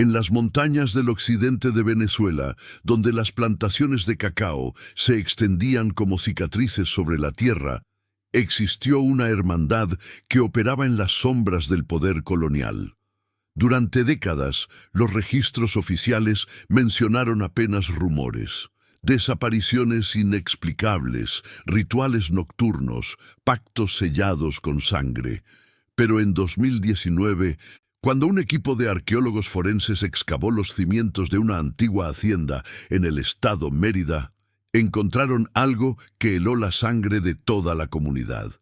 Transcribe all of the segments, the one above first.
En las montañas del occidente de Venezuela, donde las plantaciones de cacao se extendían como cicatrices sobre la tierra, existió una hermandad que operaba en las sombras del poder colonial. Durante décadas, los registros oficiales mencionaron apenas rumores. Desapariciones inexplicables, rituales nocturnos, pactos sellados con sangre. Pero en 2019, cuando un equipo de arqueólogos forenses excavó los cimientos de una antigua hacienda en el estado Mérida, encontraron algo que heló la sangre de toda la comunidad.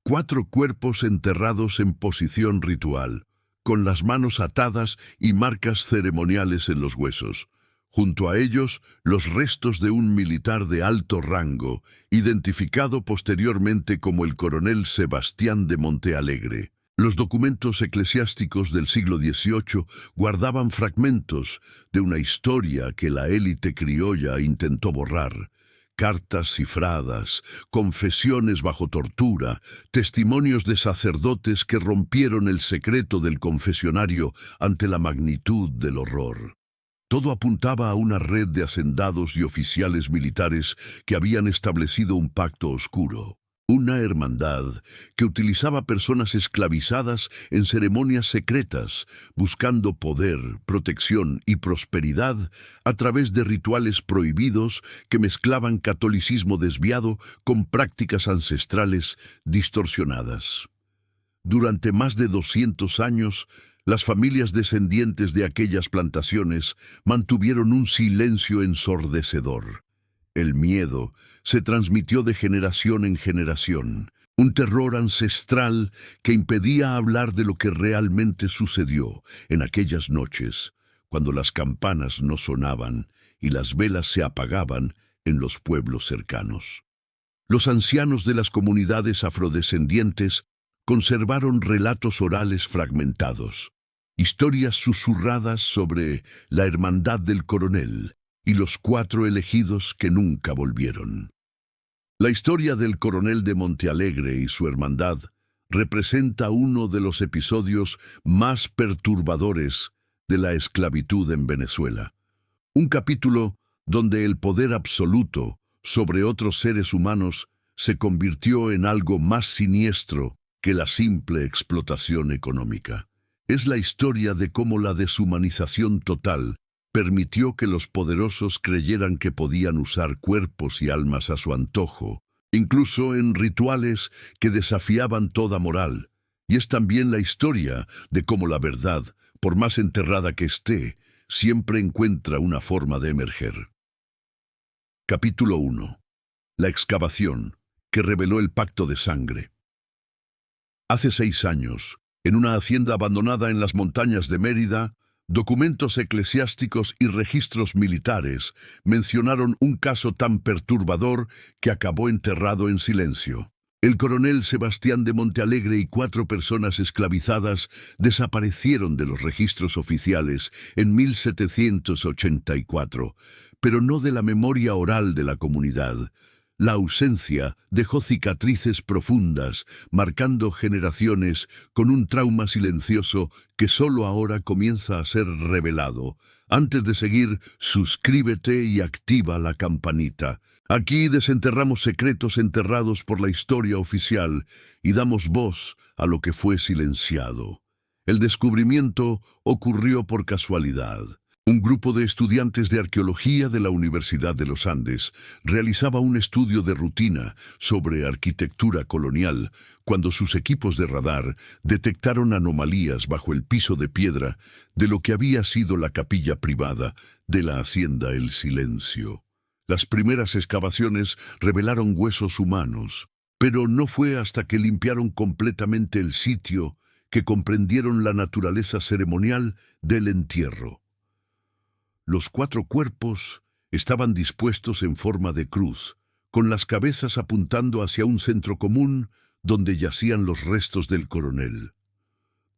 4 cuerpos enterrados en posición ritual, con las manos atadas y marcas ceremoniales en los huesos. Junto a ellos, los restos de un militar de alto rango, identificado posteriormente como el coronel Sebastián de Montealegre. Los documentos eclesiásticos del siglo XVIII guardaban fragmentos de una historia que la élite criolla intentó borrar. Cartas cifradas, confesiones bajo tortura, testimonios de sacerdotes que rompieron el secreto del confesionario ante la magnitud del horror. Todo apuntaba a una red de hacendados y oficiales militares que habían establecido un pacto oscuro. Una hermandad que utilizaba personas esclavizadas en ceremonias secretas, buscando poder, protección y prosperidad a través de rituales prohibidos que mezclaban catolicismo desviado con prácticas ancestrales distorsionadas. Durante más de 200 años, las familias descendientes de aquellas plantaciones mantuvieron un silencio ensordecedor. El miedo se transmitió de generación en generación, un terror ancestral que impedía hablar de lo que realmente sucedió en aquellas noches, cuando las campanas no sonaban y las velas se apagaban en los pueblos cercanos. Los ancianos de las comunidades afrodescendientes conservaron relatos orales fragmentados, historias susurradas sobre la hermandad del coronel y los 4 elegidos que nunca volvieron. La historia del coronel de Montealegre y su hermandad representa uno de los episodios más perturbadores de la esclavitud en Venezuela. Un capítulo donde el poder absoluto sobre otros seres humanos se convirtió en algo más siniestro que la simple explotación económica. Es la historia de cómo la deshumanización total permitió que los poderosos creyeran que podían usar cuerpos y almas a su antojo, incluso en rituales que desafiaban toda moral. Y es también la historia de cómo la verdad, por más enterrada que esté, siempre encuentra una forma de emerger. Capítulo 1. La excavación que reveló el pacto de sangre. Hace 6 años, en una hacienda abandonada en las montañas de Mérida, documentos eclesiásticos y registros militares mencionaron un caso tan perturbador que acabó enterrado en silencio. El coronel Sebastián de Montealegre y 4 personas esclavizadas desaparecieron de los registros oficiales en 1784, pero no de la memoria oral de la comunidad. La ausencia dejó cicatrices profundas, marcando generaciones con un trauma silencioso que solo ahora comienza a ser revelado. Antes de seguir, suscríbete y activa la campanita. Aquí desenterramos secretos enterrados por la historia oficial y damos voz a lo que fue silenciado. El descubrimiento ocurrió por casualidad. Un grupo de estudiantes de arqueología de la Universidad de los Andes realizaba un estudio de rutina sobre arquitectura colonial cuando sus equipos de radar detectaron anomalías bajo el piso de piedra de lo que había sido la capilla privada de la hacienda El Silencio. Las primeras excavaciones revelaron huesos humanos, pero no fue hasta que limpiaron completamente el sitio que comprendieron la naturaleza ceremonial del entierro. Los 4 cuerpos estaban dispuestos en forma de cruz, con las cabezas apuntando hacia un centro común donde yacían los restos del coronel.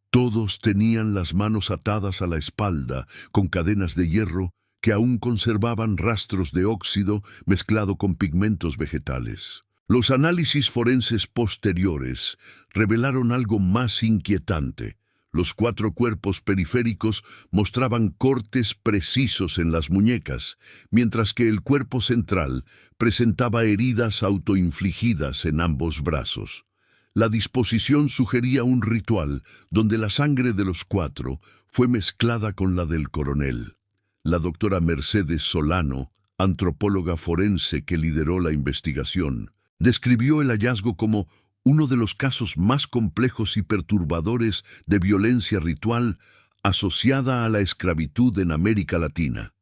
Todos tenían las manos atadas a la espalda con cadenas de hierro que aún conservaban rastros de óxido mezclado con pigmentos vegetales. Los análisis forenses posteriores revelaron algo más inquietante. Los 4 cuerpos periféricos mostraban cortes precisos en las muñecas, mientras que el cuerpo central presentaba heridas autoinfligidas en ambos brazos. La disposición sugería un ritual donde la sangre de los 4 fue mezclada con la del coronel. La doctora Mercedes Solano, antropóloga forense que lideró la investigación, describió el hallazgo como uno de los casos más complejos y perturbadores de violencia ritual asociada a la esclavitud en América Latina.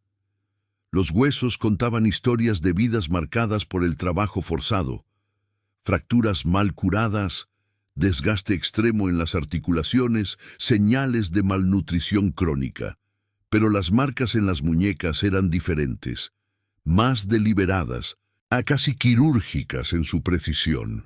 Los huesos contaban historias de vidas marcadas por el trabajo forzado, fracturas mal curadas, desgaste extremo en las articulaciones, señales de malnutrición crónica. Pero las marcas en las muñecas eran diferentes, más deliberadas, casi quirúrgicas en su precisión.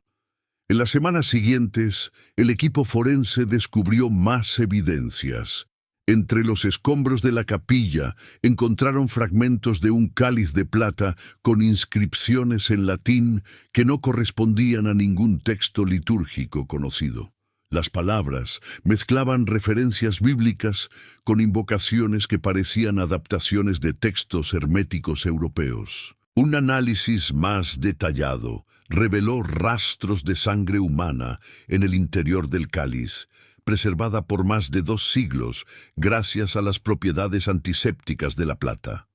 En las semanas siguientes, el equipo forense descubrió más evidencias. Entre los escombros de la capilla encontraron fragmentos de un cáliz de plata con inscripciones en latín que no correspondían a ningún texto litúrgico conocido. Las palabras mezclaban referencias bíblicas con invocaciones que parecían adaptaciones de textos herméticos europeos. Un análisis más detallado reveló rastros de sangre humana en el interior del cáliz, preservada por más de 2 siglos gracias a las propiedades antisépticas de la plata.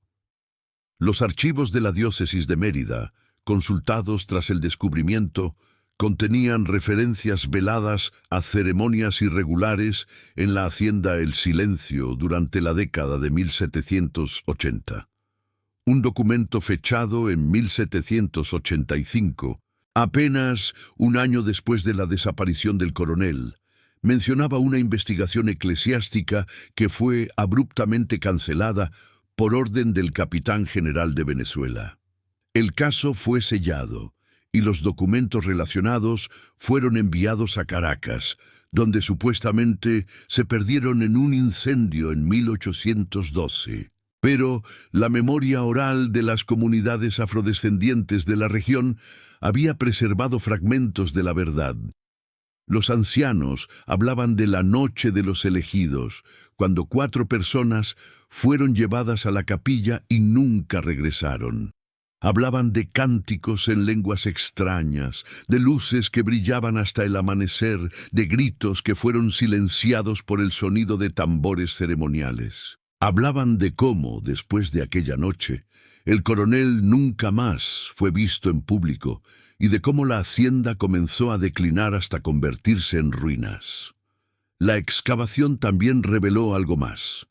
Los archivos de la diócesis de Mérida, consultados tras el descubrimiento, contenían referencias veladas a ceremonias irregulares en la hacienda El Silencio durante la década de 1780. Un documento fechado en 1785, apenas un año después de la desaparición del coronel, mencionaba una investigación eclesiástica que fue abruptamente cancelada por orden del capitán general de Venezuela. El caso fue sellado y los documentos relacionados fueron enviados a Caracas, donde supuestamente se perdieron en un incendio en 1812. Pero la memoria oral de las comunidades afrodescendientes de la región había preservado fragmentos de la verdad. Los ancianos hablaban de la noche de los elegidos, cuando 4 personas fueron llevadas a la capilla y nunca regresaron. Hablaban de cánticos en lenguas extrañas, de luces que brillaban hasta el amanecer, de gritos que fueron silenciados por el sonido de tambores ceremoniales. Hablaban de cómo, después de aquella noche, el coronel nunca más fue visto en público y de cómo la hacienda comenzó a declinar hasta convertirse en ruinas. La excavación también reveló algo más.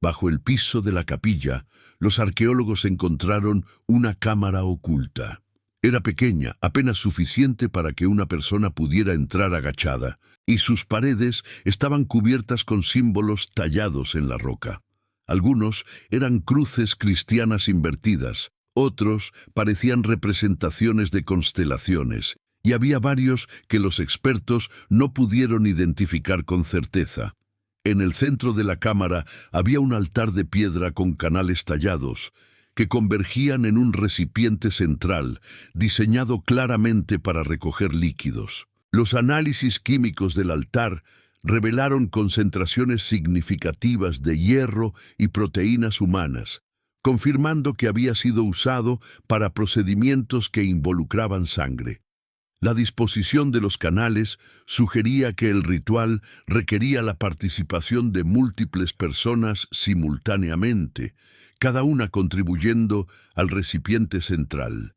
Bajo el piso de la capilla, los arqueólogos encontraron una cámara oculta. Era pequeña, apenas suficiente para que una persona pudiera entrar agachada, y sus paredes estaban cubiertas con símbolos tallados en la roca. Algunos eran cruces cristianas invertidas, otros parecían representaciones de constelaciones, y había varios que los expertos no pudieron identificar con certeza. En el centro de la cámara había un altar de piedra con canales tallados, que convergían en un recipiente central, diseñado claramente para recoger líquidos. Los análisis químicos del altar revelaron concentraciones significativas de hierro y proteínas humanas, confirmando que había sido usado para procedimientos que involucraban sangre. La disposición de los canales sugería que el ritual requería la participación de múltiples personas simultáneamente, cada una contribuyendo al recipiente central.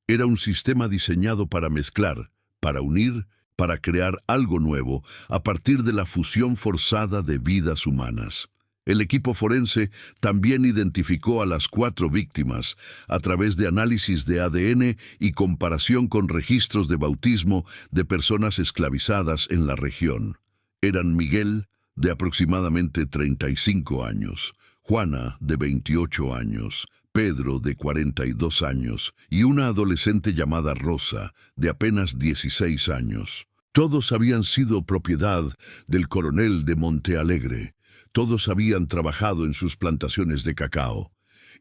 Era un sistema diseñado para mezclar, para unir, para crear algo nuevo a partir de la fusión forzada de vidas humanas. El equipo forense también identificó a las 4 víctimas a través de análisis de ADN y comparación con registros de bautismo de personas esclavizadas en la región. Eran Miguel, de aproximadamente 35 años, Juana, de 28 años, Pedro, de 42 años, y una adolescente llamada Rosa, de apenas 16 años. Todos habían sido propiedad del coronel de Montealegre. Todos habían trabajado en sus plantaciones de cacao,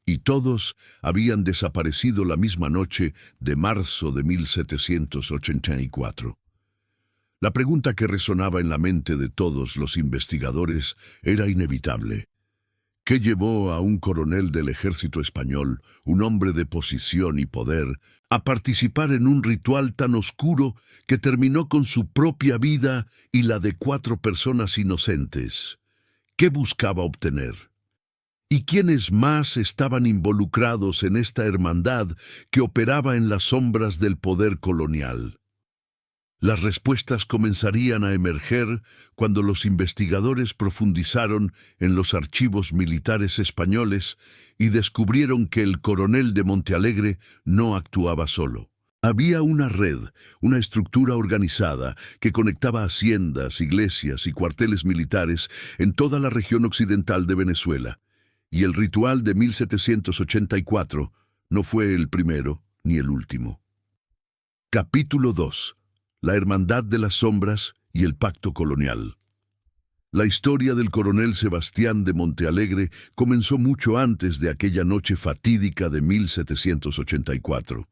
y todos habían desaparecido la misma noche de marzo de 1784. La pregunta que resonaba en la mente de todos los investigadores era inevitable. ¿Qué llevó a un coronel del ejército español, un hombre de posición y poder, a participar en un ritual tan oscuro que terminó con su propia vida y la de 4 personas inocentes? ¿Qué buscaba obtener? ¿Y quiénes más estaban involucrados en esta hermandad que operaba en las sombras del poder colonial? Las respuestas comenzarían a emerger cuando los investigadores profundizaron en los archivos militares españoles y descubrieron que el coronel de Montealegre no actuaba solo. Había una red, una estructura organizada que conectaba haciendas, iglesias y cuarteles militares en toda la región occidental de Venezuela. Y el ritual de 1784 no fue el primero ni el último. Capítulo 2. La Hermandad de las Sombras y el Pacto Colonial. La historia del coronel Sebastián de Montealegre comenzó mucho antes de aquella noche fatídica de 1784.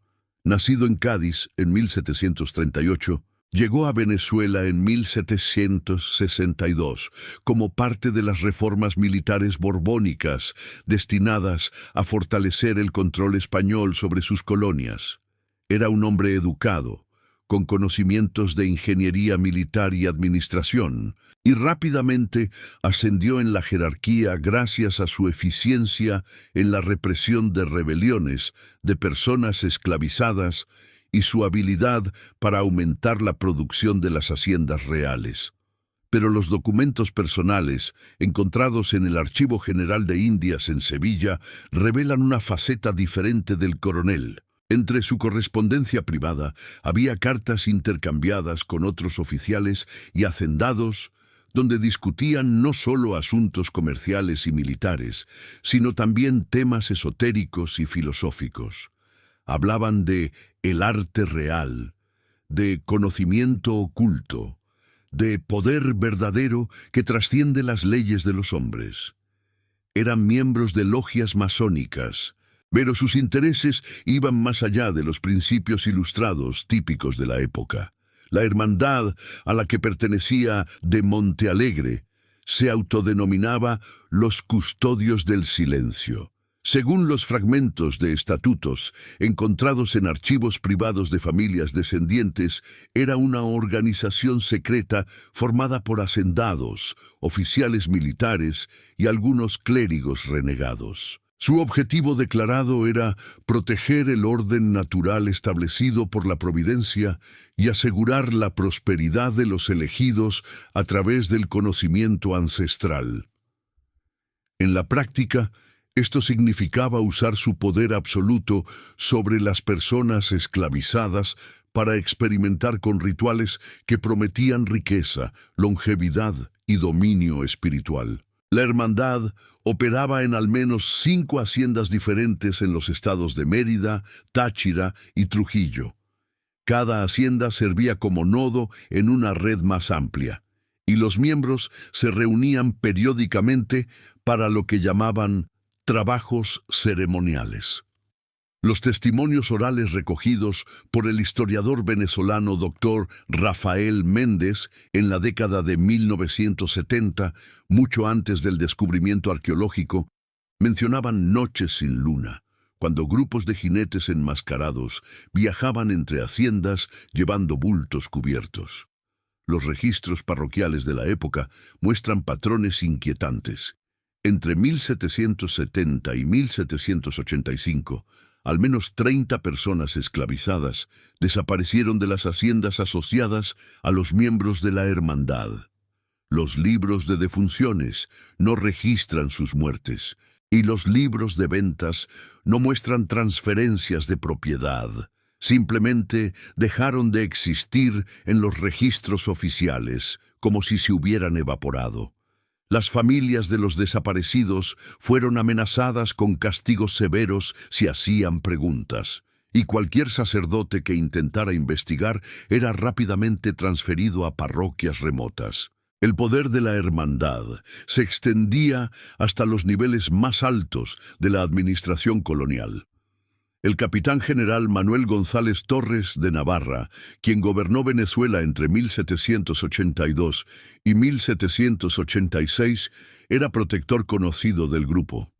Nacido en Cádiz en 1738, llegó a Venezuela en 1762 como parte de las reformas militares borbónicas destinadas a fortalecer el control español sobre sus colonias. Era un hombre educado, con conocimientos de ingeniería militar y administración, y rápidamente ascendió en la jerarquía gracias a su eficiencia en la represión de rebeliones de personas esclavizadas y su habilidad para aumentar la producción de las haciendas reales. Pero los documentos personales encontrados en el Archivo General de Indias en Sevilla revelan una faceta diferente del coronel. Entre su correspondencia privada había cartas intercambiadas con otros oficiales y hacendados, donde discutían no solo asuntos comerciales y militares, sino también temas esotéricos y filosóficos. Hablaban de el arte real, de conocimiento oculto, de poder verdadero que trasciende las leyes de los hombres. Eran miembros de logias masónicas, pero sus intereses iban más allá de los principios ilustrados típicos de la época. La hermandad a la que pertenecía de Montealegre se autodenominaba los Custodios del Silencio. Según los fragmentos de estatutos encontrados en archivos privados de familias descendientes, era una organización secreta formada por hacendados, oficiales militares y algunos clérigos renegados. Su objetivo declarado era proteger el orden natural establecido por la providencia y asegurar la prosperidad de los elegidos a través del conocimiento ancestral. En la práctica, esto significaba usar su poder absoluto sobre las personas esclavizadas para experimentar con rituales que prometían riqueza, longevidad y dominio espiritual. La hermandad operaba en al menos 5 haciendas diferentes en los estados de Mérida, Táchira y Trujillo. Cada hacienda servía como nodo en una red más amplia, y los miembros se reunían periódicamente para lo que llamaban trabajos ceremoniales. Los testimonios orales recogidos por el historiador venezolano Dr. Rafael Méndez en la década de 1970, mucho antes del descubrimiento arqueológico, mencionaban noches sin luna, cuando grupos de jinetes enmascarados viajaban entre haciendas llevando bultos cubiertos. Los registros parroquiales de la época muestran patrones inquietantes. Entre 1770 y 1785, al menos 30 personas esclavizadas desaparecieron de las haciendas asociadas a los miembros de la hermandad. Los libros de defunciones no registran sus muertes, y los libros de ventas no muestran transferencias de propiedad. Simplemente dejaron de existir en los registros oficiales, como si se hubieran evaporado. Las familias de los desaparecidos fueron amenazadas con castigos severos si hacían preguntas, y cualquier sacerdote que intentara investigar era rápidamente transferido a parroquias remotas. El poder de la hermandad se extendía hasta los niveles más altos de la administración colonial. El capitán general Manuel González Torres de Navarra, quien gobernó Venezuela entre 1782 y 1786, era protector conocido del grupo.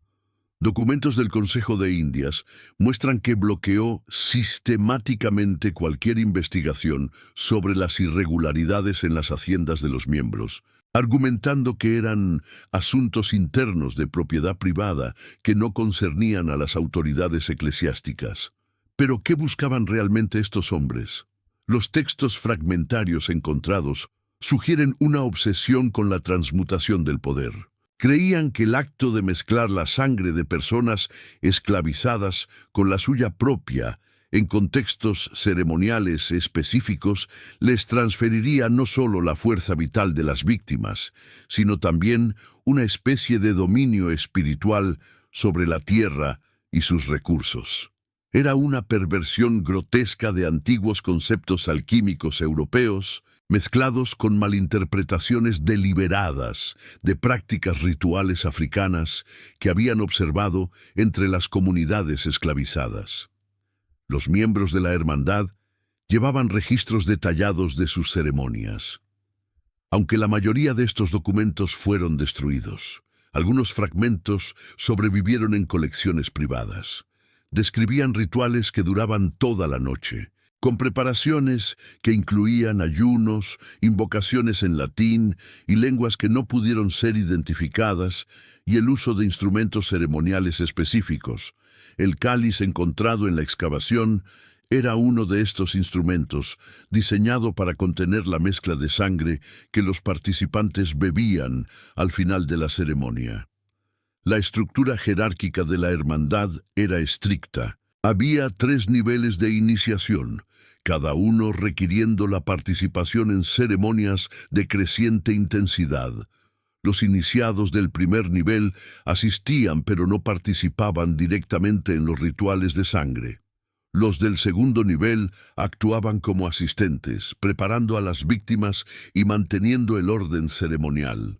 Documentos del Consejo de Indias muestran que bloqueó sistemáticamente cualquier investigación sobre las irregularidades en las haciendas de los miembros, argumentando que eran asuntos internos de propiedad privada que no concernían a las autoridades eclesiásticas. ¿Pero qué buscaban realmente estos hombres? Los textos fragmentarios encontrados sugieren una obsesión con la transmutación del poder. Creían que el acto de mezclar la sangre de personas esclavizadas con la suya propia en contextos ceremoniales específicos les transferiría no solo la fuerza vital de las víctimas, sino también una especie de dominio espiritual sobre la tierra y sus recursos. Era una perversión grotesca de antiguos conceptos alquímicos europeos, mezclados con malinterpretaciones deliberadas de prácticas rituales africanas que habían observado entre las comunidades esclavizadas. Los miembros de la hermandad llevaban registros detallados de sus ceremonias. Aunque la mayoría de estos documentos fueron destruidos, algunos fragmentos sobrevivieron en colecciones privadas. Describían rituales que duraban toda la noche, con preparaciones que incluían ayunos, invocaciones en latín y lenguas que no pudieron ser identificadas, y el uso de instrumentos ceremoniales específicos. El cáliz encontrado en la excavación era uno de estos instrumentos, diseñado para contener la mezcla de sangre que los participantes bebían al final de la ceremonia. La estructura jerárquica de la hermandad era estricta. Había 3 niveles de iniciación, cada uno requiriendo la participación en ceremonias de creciente intensidad. Los iniciados del primer nivel asistían pero no participaban directamente en los rituales de sangre. Los del segundo nivel actuaban como asistentes, preparando a las víctimas y manteniendo el orden ceremonial.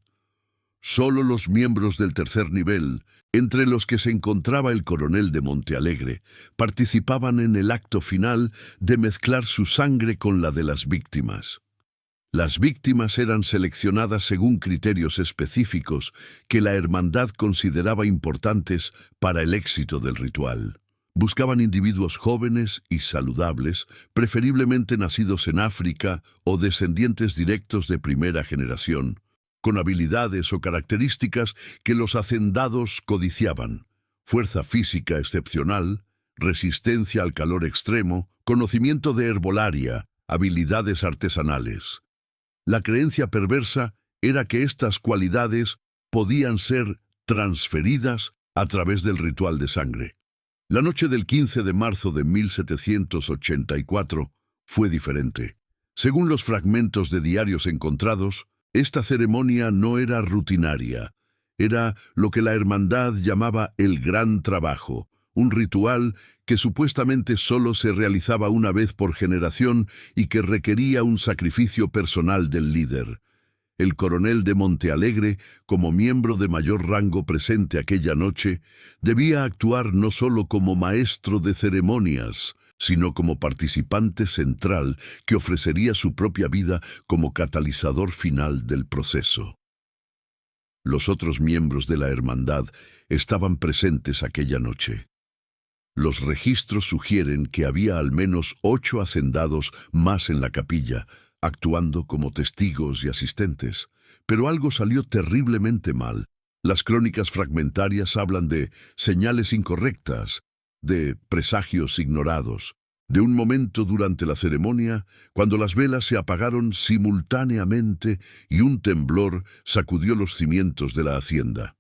Solo los miembros del tercer nivel, entre los que se encontraba el coronel de Montealegre, participaban en el acto final de mezclar su sangre con la de las víctimas. Las víctimas eran seleccionadas según criterios específicos que la hermandad consideraba importantes para el éxito del ritual. Buscaban individuos jóvenes y saludables, preferiblemente nacidos en África o descendientes directos de primera generación, con habilidades o características que los hacendados codiciaban: fuerza física excepcional, resistencia al calor extremo, conocimiento de herbolaria, habilidades artesanales. La creencia perversa era que estas cualidades podían ser transferidas a través del ritual de sangre. La noche del 15 de marzo de 1784 fue diferente. Según los fragmentos de diarios encontrados, esta ceremonia no era rutinaria. Era lo que la hermandad llamaba el gran trabajo, un ritual que supuestamente solo se realizaba una vez por generación y que requería un sacrificio personal del líder. El coronel de Montealegre, como miembro de mayor rango presente aquella noche, debía actuar no solo como maestro de ceremonias, sino como participante central que ofrecería su propia vida como catalizador final del proceso. Los otros miembros de la hermandad estaban presentes aquella noche. Los registros sugieren que había al menos 8 hacendados más en la capilla, actuando como testigos y asistentes. Pero algo salió terriblemente mal. Las crónicas fragmentarias hablan de señales incorrectas, de presagios ignorados, de un momento durante la ceremonia cuando las velas se apagaron simultáneamente y un temblor sacudió los cimientos de la hacienda.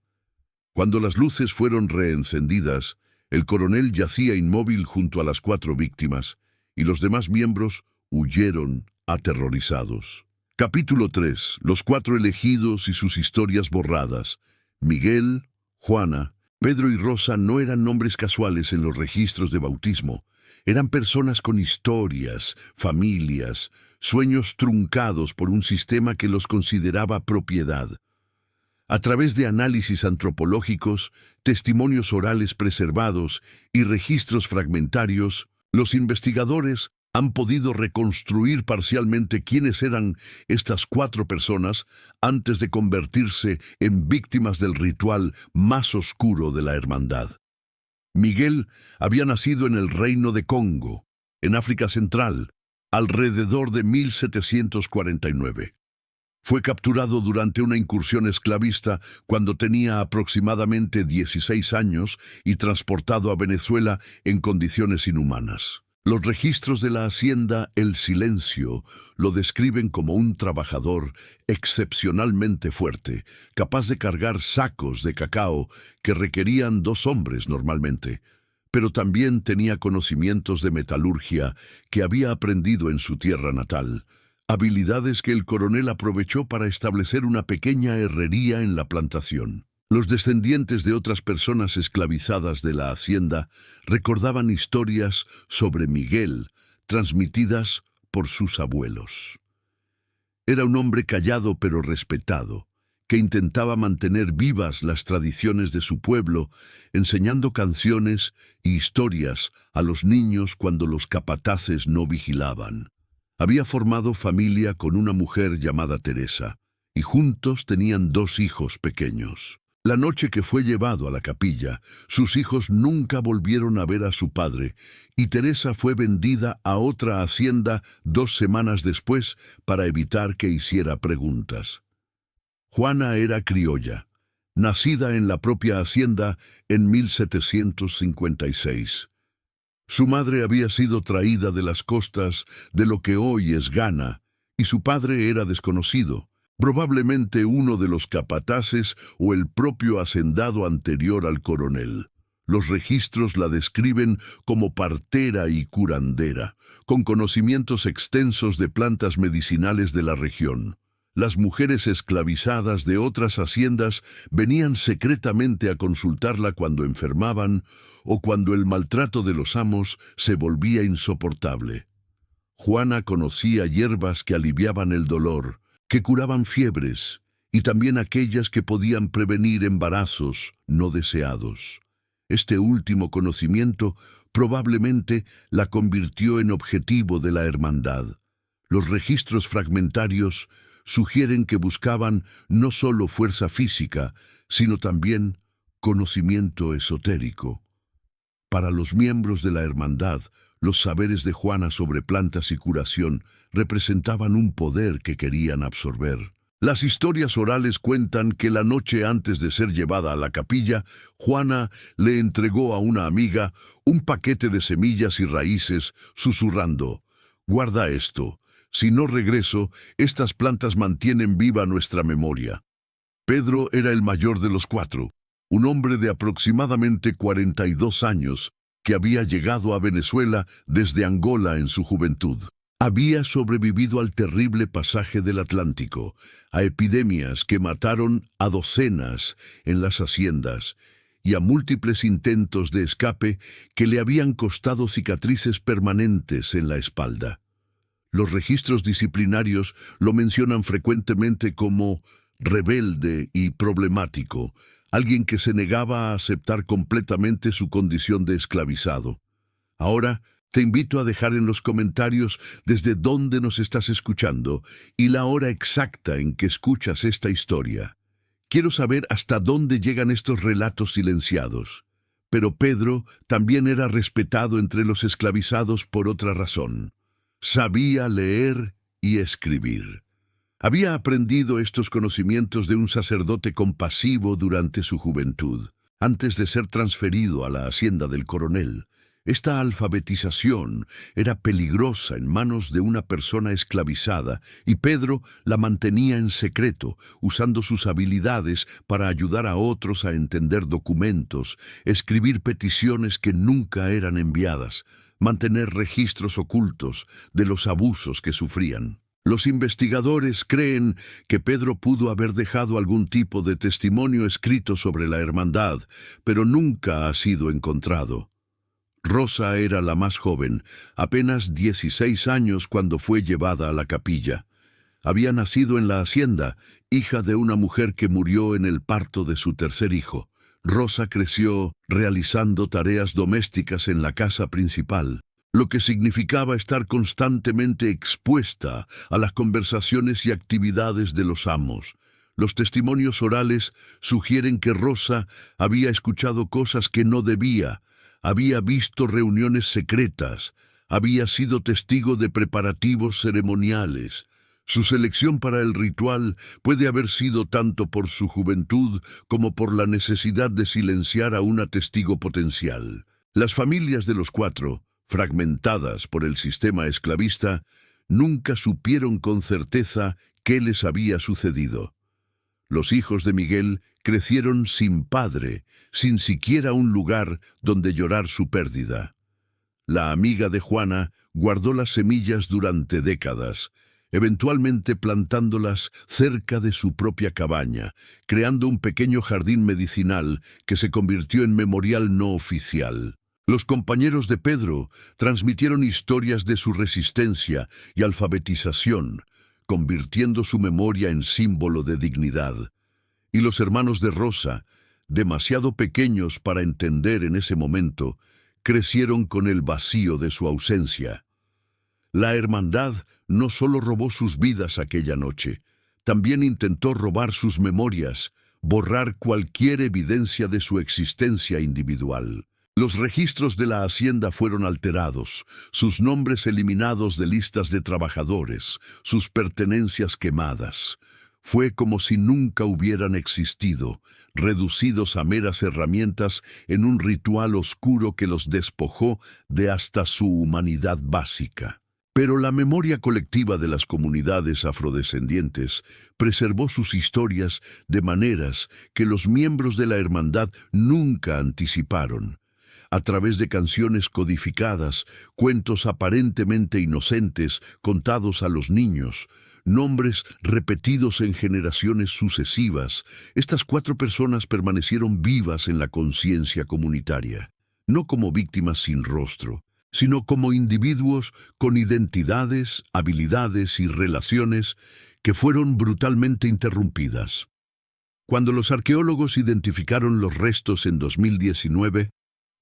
Cuando las luces fueron reencendidas, el coronel yacía inmóvil junto a las 4 víctimas y los demás miembros huyeron aterrorizados. Capítulo 3. Los 4 elegidos y sus historias borradas. Miguel, Juana, Pedro y Rosa no eran nombres casuales en los registros de bautismo. Eran personas con historias, familias, sueños truncados por un sistema que los consideraba propiedad. A través de análisis antropológicos, testimonios orales preservados y registros fragmentarios, los investigadores han podido reconstruir parcialmente quiénes eran estas 4 personas antes de convertirse en víctimas del ritual más oscuro de la hermandad. Miguel había nacido en el Reino de Congo, en África Central, alrededor de 1749. Fue capturado durante una incursión esclavista cuando tenía aproximadamente 16 años y transportado a Venezuela en condiciones inhumanas. Los registros de la hacienda El Silencio lo describen como un trabajador excepcionalmente fuerte, capaz de cargar sacos de cacao que requerían 2 hombres normalmente, pero también tenía conocimientos de metalurgia que había aprendido en su tierra natal, habilidades que el coronel aprovechó para establecer una pequeña herrería en la plantación. Los descendientes de otras personas esclavizadas de la hacienda recordaban historias sobre Miguel, transmitidas por sus abuelos. Era un hombre callado pero respetado, que intentaba mantener vivas las tradiciones de su pueblo, enseñando canciones y historias a los niños cuando los capataces no vigilaban. Había formado familia con una mujer llamada Teresa, y juntos tenían 2 hijos pequeños. La noche que fue llevado a la capilla, sus hijos nunca volvieron a ver a su padre, y Teresa fue vendida a otra hacienda 2 semanas después para evitar que hiciera preguntas. Juana era criolla, nacida en la propia hacienda en 1756. Su madre había sido traída de las costas de lo que hoy es Ghana, y su padre era desconocido. Probablemente uno de los capataces o el propio hacendado anterior al coronel. Los registros la describen como partera y curandera, con conocimientos extensos de plantas medicinales de la región. Las mujeres esclavizadas de otras haciendas venían secretamente a consultarla cuando enfermaban o cuando el maltrato de los amos se volvía insoportable. Juana conocía hierbas que aliviaban el dolor, que curaban fiebres, y también aquellas que podían prevenir embarazos no deseados. Este último conocimiento probablemente la convirtió en objetivo de la hermandad. Los registros fragmentarios sugieren que buscaban no solo fuerza física, sino también conocimiento esotérico. Para los miembros de la hermandad, los saberes de Juana sobre plantas y curación representaban un poder que querían absorber. Las historias orales cuentan que la noche antes de ser llevada a la capilla, Juana le entregó a una amiga un paquete de semillas y raíces, susurrando: «Guarda esto. Si no regreso, estas plantas mantienen viva nuestra memoria». Pedro era el mayor de los 4, un hombre de aproximadamente 42 años, que había llegado a Venezuela desde Angola en su juventud. Había sobrevivido al terrible pasaje del Atlántico, a epidemias que mataron a docenas en las haciendas y a múltiples intentos de escape que le habían costado cicatrices permanentes en la espalda. Los registros disciplinarios lo mencionan frecuentemente como rebelde y problemático, alguien que se negaba a aceptar completamente su condición de esclavizado. Ahora, te invito a dejar en los comentarios desde dónde nos estás escuchando y la hora exacta en que escuchas esta historia. Quiero saber hasta dónde llegan estos relatos silenciados. Pero Pedro también era respetado entre los esclavizados por otra razón. Sabía leer y escribir. Había aprendido estos conocimientos de un sacerdote compasivo durante su juventud, antes de ser transferido a la hacienda del coronel. Esta alfabetización era peligrosa en manos de una persona esclavizada, y Pedro la mantenía en secreto, usando sus habilidades para ayudar a otros a entender documentos, escribir peticiones que nunca eran enviadas, mantener registros ocultos de los abusos que sufrían. Los investigadores creen que Pedro pudo haber dejado algún tipo de testimonio escrito sobre la hermandad, pero nunca ha sido encontrado. Rosa era la más joven, apenas 16 años cuando fue llevada a la capilla. Había nacido en la hacienda, hija de una mujer que murió en el parto de su tercer hijo. Rosa creció realizando tareas domésticas en la casa principal, lo que significaba estar constantemente expuesta a las conversaciones y actividades de los amos. Los testimonios orales sugieren que Rosa había escuchado cosas que no debía, había visto reuniones secretas, había sido testigo de preparativos ceremoniales. Su selección para el ritual puede haber sido tanto por su juventud como por la necesidad de silenciar a una testigo potencial. Las familias de los cuatro, fragmentadas por el sistema esclavista, nunca supieron con certeza qué les había sucedido. Los hijos de Miguel crecieron sin padre, sin siquiera un lugar donde llorar su pérdida. La amiga de Juana guardó las semillas durante décadas, eventualmente plantándolas cerca de su propia cabaña, creando un pequeño jardín medicinal que se convirtió en memorial no oficial. Los compañeros de Pedro transmitieron historias de su resistencia y alfabetización, convirtiendo su memoria en símbolo de dignidad. Y los hermanos de Rosa, demasiado pequeños para entender en ese momento, crecieron con el vacío de su ausencia. La hermandad no solo robó sus vidas aquella noche, también intentó robar sus memorias, borrar cualquier evidencia de su existencia individual. Los registros de la hacienda fueron alterados, sus nombres eliminados de listas de trabajadores, sus pertenencias quemadas. Fue como si nunca hubieran existido, reducidos a meras herramientas en un ritual oscuro que los despojó de hasta su humanidad básica. Pero la memoria colectiva de las comunidades afrodescendientes preservó sus historias de maneras que los miembros de la hermandad nunca anticiparon. A través de canciones codificadas, cuentos aparentemente inocentes contados a los niños, nombres repetidos en generaciones sucesivas, estas cuatro personas permanecieron vivas en la conciencia comunitaria, no como víctimas sin rostro, sino como individuos con identidades, habilidades y relaciones que fueron brutalmente interrumpidas. Cuando los arqueólogos identificaron los restos en 2019,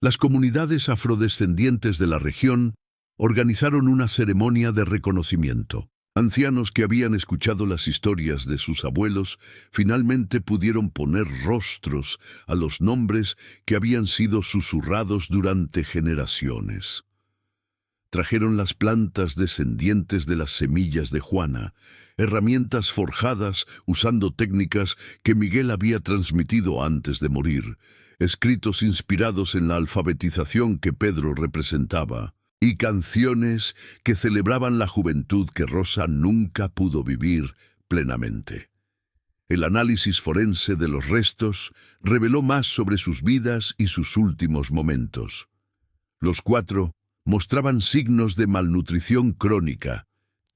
las comunidades afrodescendientes de la región organizaron una ceremonia de reconocimiento. Ancianos que habían escuchado las historias de sus abuelos finalmente pudieron poner rostros a los nombres que habían sido susurrados durante generaciones. Trajeron las plantas descendientes de las semillas de Juana, herramientas forjadas usando técnicas que Miguel había transmitido antes de morir, escritos inspirados en la alfabetización que Pedro representaba, y canciones que celebraban la juventud que Rosa nunca pudo vivir plenamente. El análisis forense de los restos reveló más sobre sus vidas y sus últimos momentos. Los cuatro mostraban signos de malnutrición crónica,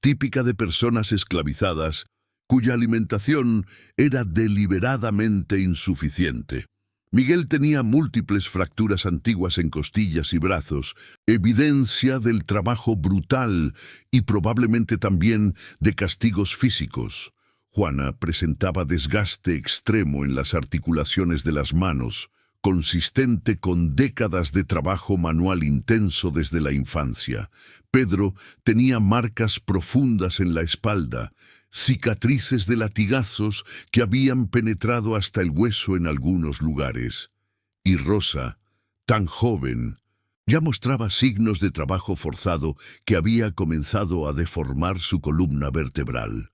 típica de personas esclavizadas, cuya alimentación era deliberadamente insuficiente. Miguel tenía múltiples fracturas antiguas en costillas y brazos, evidencia del trabajo brutal y probablemente también de castigos físicos. Juana presentaba desgaste extremo en las articulaciones de las manos, consistente con décadas de trabajo manual intenso desde la infancia. Pedro tenía marcas profundas en la espalda, cicatrices de latigazos que habían penetrado hasta el hueso en algunos lugares. Y Rosa, tan joven, ya mostraba signos de trabajo forzado que había comenzado a deformar su columna vertebral.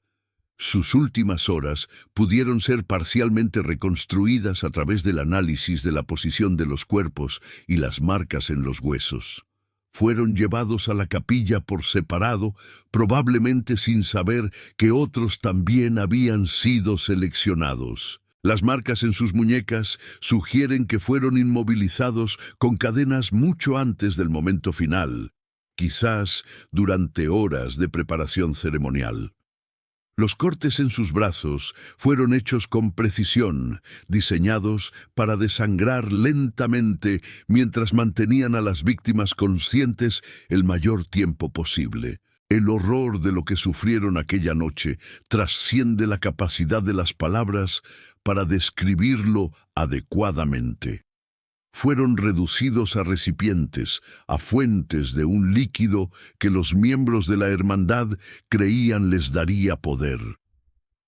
Sus últimas horas pudieron ser parcialmente reconstruidas a través del análisis de la posición de los cuerpos y las marcas en los huesos. Fueron llevados a la capilla por separado, probablemente sin saber que otros también habían sido seleccionados. Las marcas en sus muñecas sugieren que fueron inmovilizados con cadenas mucho antes del momento final, quizás durante horas de preparación ceremonial. Los cortes en sus brazos fueron hechos con precisión, diseñados para desangrar lentamente mientras mantenían a las víctimas conscientes el mayor tiempo posible. El horror de lo que sufrieron aquella noche trasciende la capacidad de las palabras para describirlo adecuadamente. Fueron reducidos a recipientes, a fuentes de un líquido que los miembros de la hermandad creían les daría poder.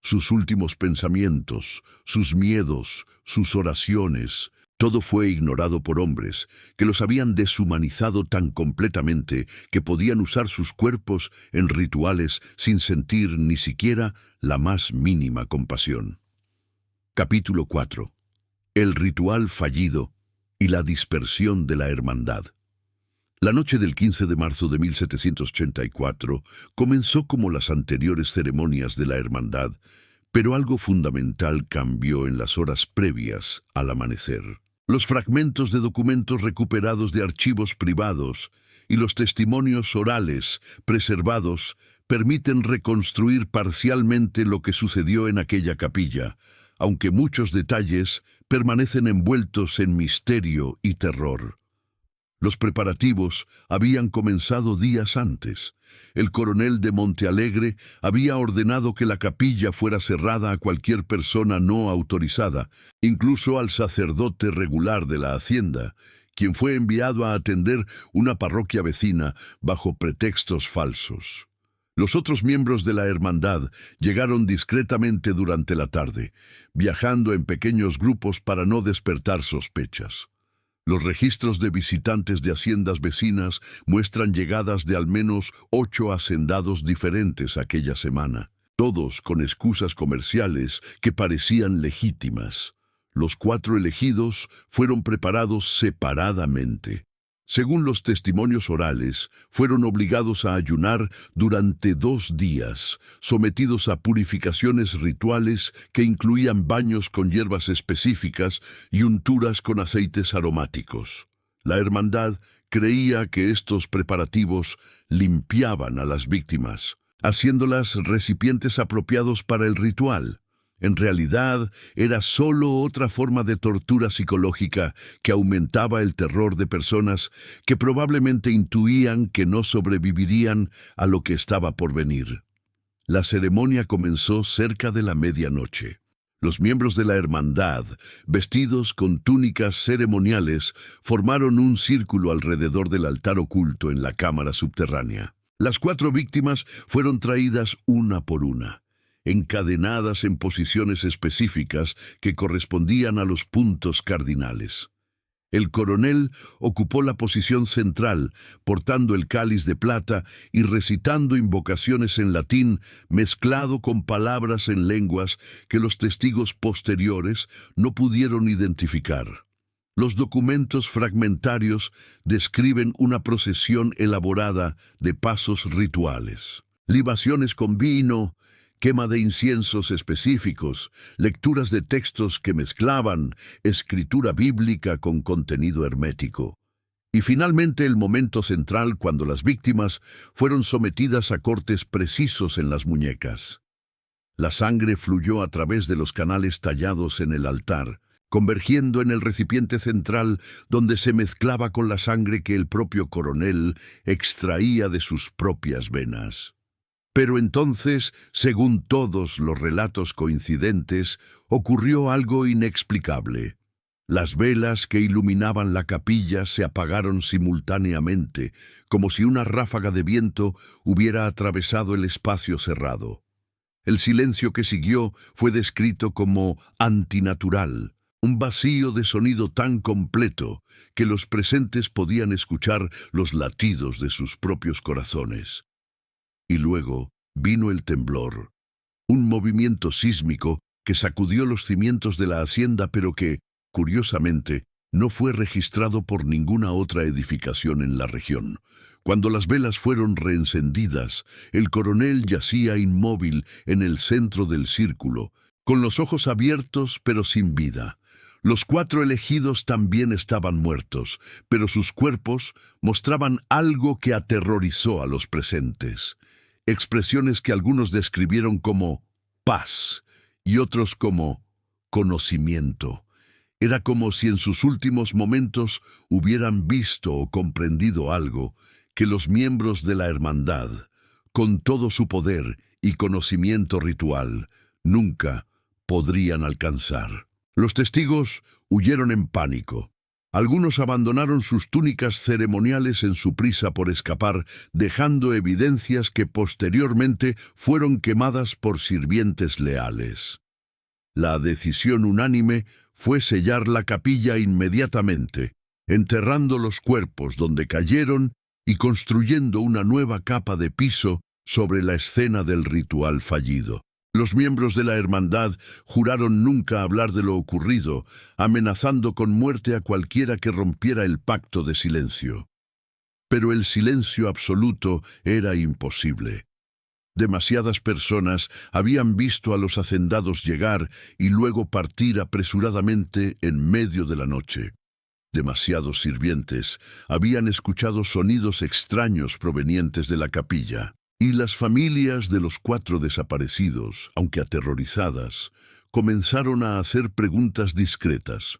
Sus últimos pensamientos, sus miedos, sus oraciones, todo fue ignorado por hombres que los habían deshumanizado tan completamente que podían usar sus cuerpos en rituales sin sentir ni siquiera la más mínima compasión. Capítulo 4. El ritual fallido y la dispersión de la hermandad. La noche del 15 de marzo de 1784 comenzó como las anteriores ceremonias de la hermandad, pero algo fundamental cambió en las horas previas al amanecer. Los fragmentos de documentos recuperados de archivos privados y los testimonios orales preservados permiten reconstruir parcialmente lo que sucedió en aquella capilla, aunque muchos detalles permanecen envueltos en misterio y terror. Los preparativos habían comenzado días antes. El coronel de Montealegre había ordenado que la capilla fuera cerrada a cualquier persona no autorizada, incluso al sacerdote regular de la hacienda, quien fue enviado a atender una parroquia vecina bajo pretextos falsos. Los otros miembros de la hermandad llegaron discretamente durante la tarde, viajando en pequeños grupos para no despertar sospechas. Los registros de visitantes de haciendas vecinas muestran llegadas de al menos 8 hacendados diferentes aquella semana, todos con excusas comerciales que parecían legítimas. Los 4 elegidos fueron preparados separadamente. Según los testimonios orales, fueron obligados a ayunar durante 2 días, sometidos a purificaciones rituales que incluían baños con hierbas específicas y unturas con aceites aromáticos. La hermandad creía que estos preparativos limpiaban a las víctimas, haciéndolas recipientes apropiados para el ritual. En realidad, era solo otra forma de tortura psicológica que aumentaba el terror de personas que probablemente intuían que no sobrevivirían a lo que estaba por venir. La ceremonia comenzó cerca de la medianoche. Los miembros de la hermandad, vestidos con túnicas ceremoniales, formaron un círculo alrededor del altar oculto en la cámara subterránea. Las 4 víctimas fueron traídas una por una, encadenadas en posiciones específicas que correspondían a los puntos cardinales. El coronel ocupó la posición central, portando el cáliz de plata y recitando invocaciones en latín mezclado con palabras en lenguas que los testigos posteriores no pudieron identificar. Los documentos fragmentarios describen una procesión elaborada de pasos rituales, libaciones con vino, quema de inciensos específicos, lecturas de textos que mezclaban escritura bíblica con contenido hermético. Y finalmente el momento central cuando las víctimas fueron sometidas a cortes precisos en las muñecas. La sangre fluyó a través de los canales tallados en el altar, convergiendo en el recipiente central donde se mezclaba con la sangre que el propio coronel extraía de sus propias venas. Pero entonces, según todos los relatos coincidentes, ocurrió algo inexplicable. Las velas que iluminaban la capilla se apagaron simultáneamente, como si una ráfaga de viento hubiera atravesado el espacio cerrado. El silencio que siguió fue descrito como antinatural, un vacío de sonido tan completo que los presentes podían escuchar los latidos de sus propios corazones. Y luego vino el temblor, un movimiento sísmico que sacudió los cimientos de la hacienda, pero que, curiosamente, no fue registrado por ninguna otra edificación en la región. Cuando las velas fueron reencendidas, el coronel yacía inmóvil en el centro del círculo, con los ojos abiertos pero sin vida. Los 4 elegidos también estaban muertos, pero sus cuerpos mostraban algo que aterrorizó a los presentes. Expresiones que algunos describieron como paz y otros como conocimiento. Era como si en sus últimos momentos hubieran visto o comprendido algo que los miembros de la hermandad, con todo su poder y conocimiento ritual, nunca podrían alcanzar. Los testigos huyeron en pánico. Algunos abandonaron sus túnicas ceremoniales en su prisa por escapar, dejando evidencias que posteriormente fueron quemadas por sirvientes leales. La decisión unánime fue sellar la capilla inmediatamente, enterrando los cuerpos donde cayeron y construyendo una nueva capa de piso sobre la escena del ritual fallido. Los miembros de la hermandad juraron nunca hablar de lo ocurrido, amenazando con muerte a cualquiera que rompiera el pacto de silencio. Pero el silencio absoluto era imposible. Demasiadas personas habían visto a los hacendados llegar y luego partir apresuradamente en medio de la noche. Demasiados sirvientes habían escuchado sonidos extraños provenientes de la capilla. Y las familias de los 4 desaparecidos, aunque aterrorizadas, comenzaron a hacer preguntas discretas.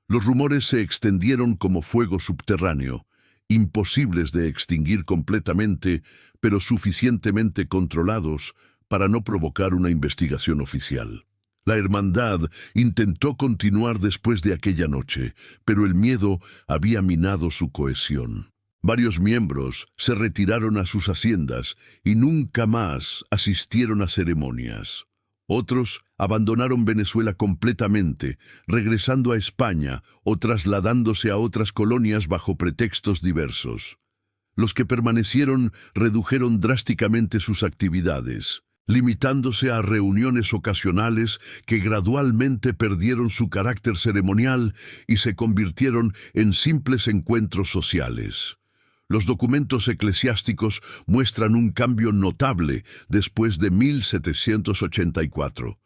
Los rumores se extendieron como fuego subterráneo, imposibles de extinguir completamente, pero suficientemente controlados para no provocar una investigación oficial. La hermandad intentó continuar después de aquella noche, pero el miedo había minado su cohesión. Varios miembros se retiraron a sus haciendas y nunca más asistieron a ceremonias. Otros abandonaron Venezuela completamente, regresando a España o trasladándose a otras colonias bajo pretextos diversos. Los que permanecieron redujeron drásticamente sus actividades, limitándose a reuniones ocasionales que gradualmente perdieron su carácter ceremonial y se convirtieron en simples encuentros sociales. Los documentos eclesiásticos muestran un cambio notable después de 1784.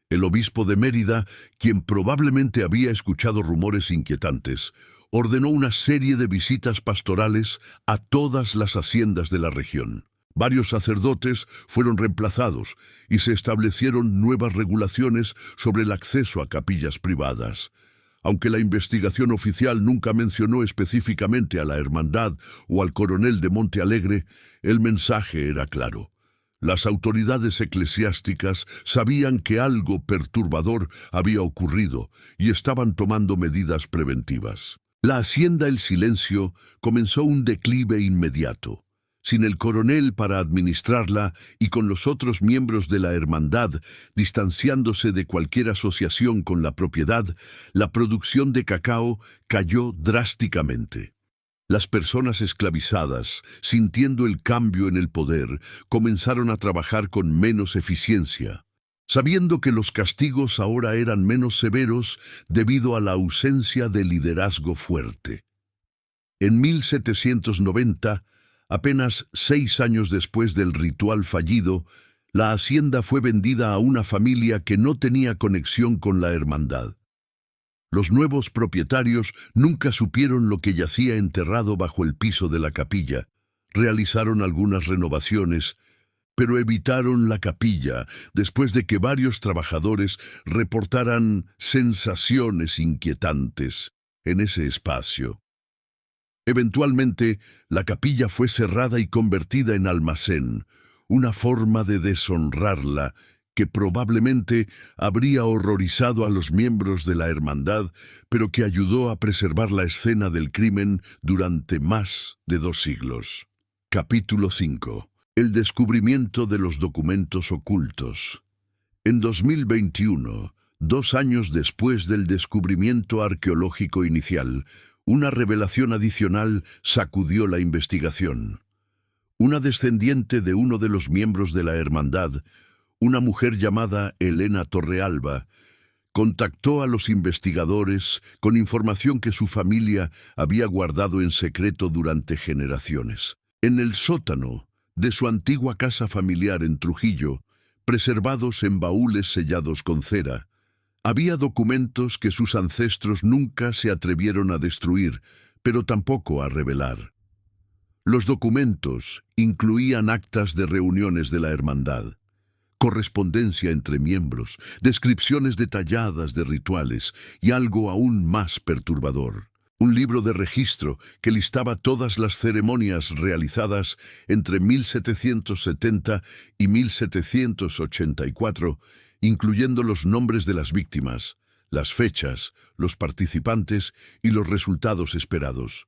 El obispo de Mérida, quien probablemente había escuchado rumores inquietantes, ordenó una serie de visitas pastorales a todas las haciendas de la región. Varios sacerdotes fueron reemplazados y se establecieron nuevas regulaciones sobre el acceso a capillas privadas. Aunque la investigación oficial nunca mencionó específicamente a la hermandad o al coronel de Monte Alegre, el mensaje era claro. Las autoridades eclesiásticas sabían que algo perturbador había ocurrido y estaban tomando medidas preventivas. La hacienda El Silencio comenzó un declive inmediato. Sin el coronel para administrarla y con los otros miembros de la hermandad distanciándose de cualquier asociación con la propiedad, la producción de cacao cayó drásticamente. Las personas esclavizadas, sintiendo el cambio en el poder, comenzaron a trabajar con menos eficiencia, sabiendo que los castigos ahora eran menos severos debido a la ausencia de liderazgo fuerte. En 1790, apenas 6 años después del ritual fallido, la hacienda fue vendida a una familia que no tenía conexión con la hermandad. Los nuevos propietarios nunca supieron lo que yacía enterrado bajo el piso de la capilla. Realizaron algunas renovaciones, pero evitaron la capilla después de que varios trabajadores reportaran sensaciones inquietantes en ese espacio. Eventualmente, la capilla fue cerrada y convertida en almacén, una forma de deshonrarla que probablemente habría horrorizado a los miembros de la hermandad, pero que ayudó a preservar la escena del crimen durante más de 2 siglos. Capítulo 5. El descubrimiento de los documentos ocultos. En 2021, 2 años después del descubrimiento arqueológico inicial, una revelación adicional sacudió la investigación. Una descendiente de uno de los miembros de la hermandad, una mujer llamada Elena Torrealba, contactó a los investigadores con información que su familia había guardado en secreto durante generaciones. En el sótano de su antigua casa familiar en Trujillo, preservados en baúles sellados con cera, había documentos que sus ancestros nunca se atrevieron a destruir, pero tampoco a revelar. Los documentos incluían actas de reuniones de la hermandad, correspondencia entre miembros, descripciones detalladas de rituales y algo aún más perturbador, un libro de registro que listaba todas las ceremonias realizadas entre 1770 y 1784, incluyendo los nombres de las víctimas, las fechas, los participantes y los resultados esperados.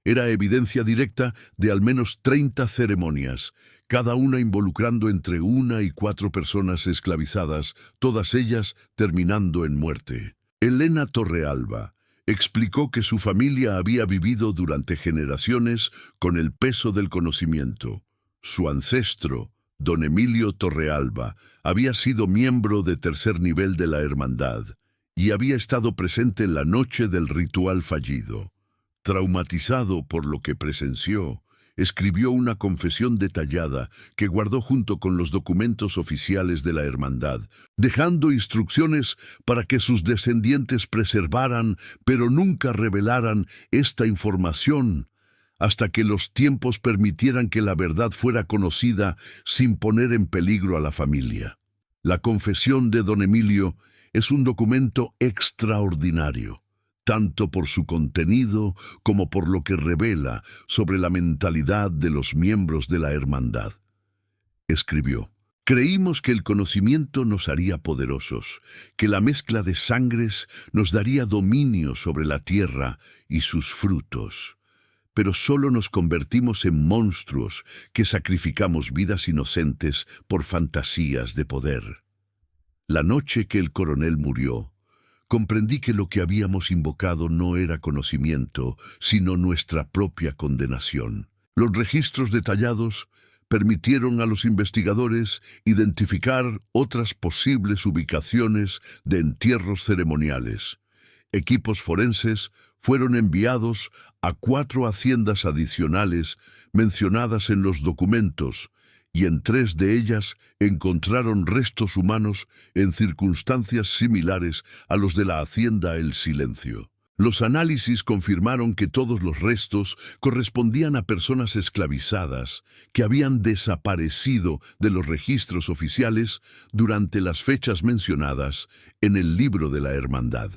Era evidencia directa de al menos 30 ceremonias, cada una involucrando entre 1 y 4 personas esclavizadas, todas ellas terminando en muerte. Elena Torrealba explicó que su familia había vivido durante generaciones con el peso del conocimiento. Su ancestro, don Emilio Torrealba, había sido miembro de tercer nivel de la hermandad y había estado presente en la noche del ritual fallido. Traumatizado por lo que presenció, escribió una confesión detallada que guardó junto con los documentos oficiales de la hermandad, dejando instrucciones para que sus descendientes preservaran, pero nunca revelaran esta información, hasta que los tiempos permitieran que la verdad fuera conocida sin poner en peligro a la familia. La confesión de don Emilio es un documento extraordinario, tanto por su contenido como por lo que revela sobre la mentalidad de los miembros de la hermandad. Escribió: «Creímos que el conocimiento nos haría poderosos, que la mezcla de sangres nos daría dominio sobre la tierra y sus frutos. Pero solo nos convertimos en monstruos que sacrificamos vidas inocentes por fantasías de poder». La noche que el coronel murió, comprendí que lo que habíamos invocado no era conocimiento, sino nuestra propia condenación. Los registros detallados permitieron a los investigadores identificar otras posibles ubicaciones de entierros ceremoniales. Equipos forenses fueron enviados a 4 haciendas adicionales mencionadas en los documentos, y en 3 de ellas encontraron restos humanos en circunstancias similares a los de la hacienda El Silencio. Los análisis confirmaron que todos los restos correspondían a personas esclavizadas que habían desaparecido de los registros oficiales durante las fechas mencionadas en el libro de la hermandad.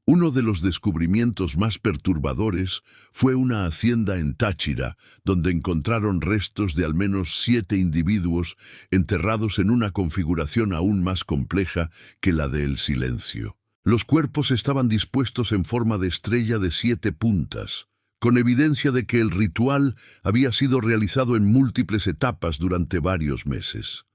Uno de los descubrimientos más perturbadores fue una hacienda en Táchira, donde encontraron restos de al menos 7 individuos enterrados en una configuración aún más compleja que la de El Silencio. Los cuerpos estaban dispuestos en forma de estrella de 7 puntas, con evidencia de que el ritual había sido realizado en múltiples etapas durante varios meses.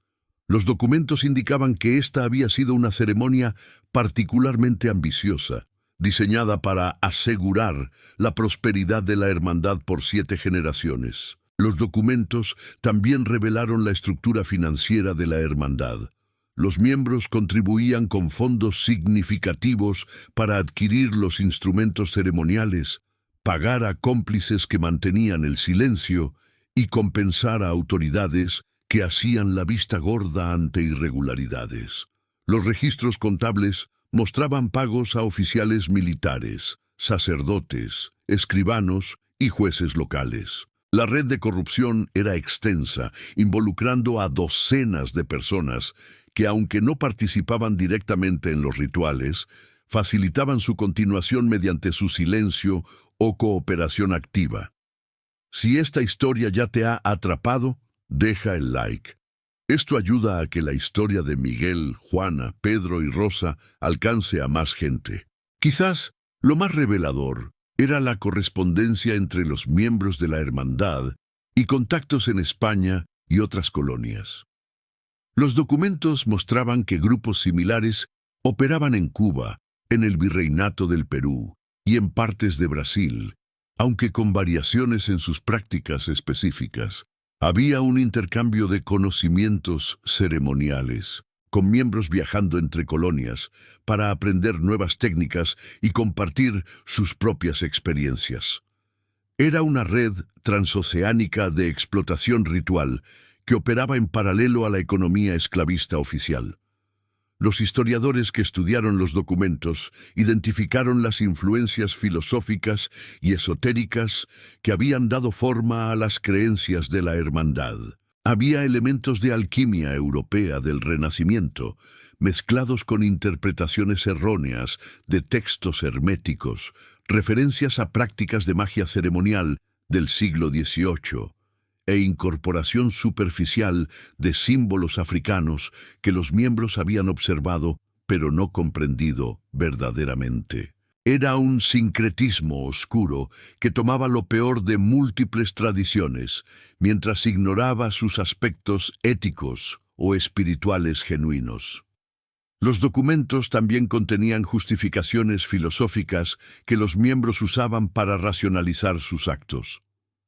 Los documentos indicaban que esta había sido una ceremonia particularmente ambiciosa, diseñada para asegurar la prosperidad de la hermandad por 7 generaciones. Los documentos también revelaron la estructura financiera de la hermandad. Los miembros contribuían con fondos significativos para adquirir los instrumentos ceremoniales, pagar a cómplices que mantenían el silencio y compensar a autoridades que hacían la vista gorda ante irregularidades. Los registros contables mostraban pagos a oficiales militares, sacerdotes, escribanos y jueces locales. La red de corrupción era extensa, involucrando a docenas de personas que, aunque no participaban directamente en los rituales, facilitaban su continuación mediante su silencio o cooperación activa. Si esta historia ya te ha atrapado, deja el like. Esto ayuda a que la historia de Miguel, Juana, Pedro y Rosa alcance a más gente. Quizás lo más revelador era la correspondencia entre los miembros de la hermandad y contactos en España y otras colonias. Los documentos mostraban que grupos similares operaban en Cuba, en el Virreinato del Perú y en partes de Brasil, aunque con variaciones en sus prácticas específicas. Había un intercambio de conocimientos ceremoniales, con miembros viajando entre colonias para aprender nuevas técnicas y compartir sus propias experiencias. Era una red transoceánica de explotación ritual que operaba en paralelo a la economía esclavista oficial. Los historiadores que estudiaron los documentos identificaron las influencias filosóficas y esotéricas que habían dado forma a las creencias de la hermandad. Había elementos de alquimia europea del Renacimiento, mezclados con interpretaciones erróneas de textos herméticos, referencias a prácticas de magia ceremonial del siglo XVIII e incorporación superficial de símbolos africanos que los miembros habían observado pero no comprendido verdaderamente. Era un sincretismo oscuro que tomaba lo peor de múltiples tradiciones, mientras ignoraba sus aspectos éticos o espirituales genuinos. Los documentos también contenían justificaciones filosóficas que los miembros usaban para racionalizar sus actos.